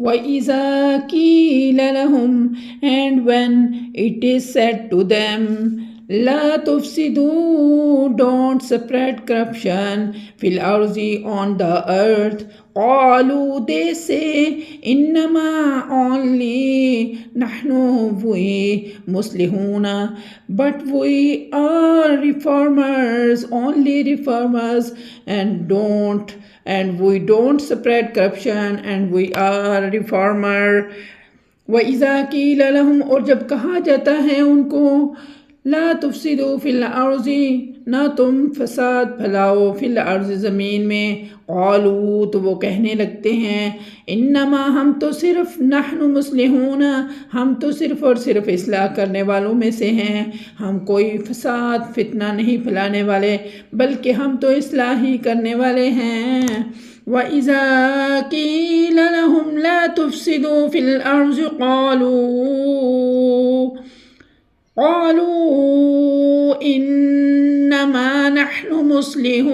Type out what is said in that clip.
وَإِذَا قِيلَ لَهُمْ, and when it is said to them, law تفسدوا, don't spread corruption, في الأرض, on the earth, قالوا, they say, إنما, only, نحن, we, مصلحون, but we are reformers, only reformers, and we don't spread corruption, and we are reformer. وَإِذَا قِيلَ لَهُمْ, और जब कहा जाता है उनको, ला तुफसिदू फिल अर्ज़ि, ना तुम फसाद फैलाओ, फिल अर्ज़, ज़मीन में, क़ालू, तो वो कहने लगते हैं, इन्नमा, हम तो सिर्फ, नहनु मुस्लिहून, हम तो सिर्फ और सिर्फ इस्लाह करने वालों में से हैं, हम कोई फसाद फितना नहीं फैलाने वाले, बल्कि हम तो इस्लाह ही करने वाले हैं। वइज़ा क़ील लहुम ला तुफ़सिदू फ़िल अर्ज़ क़ालू इन्नमा नहनु मुस्लिहून,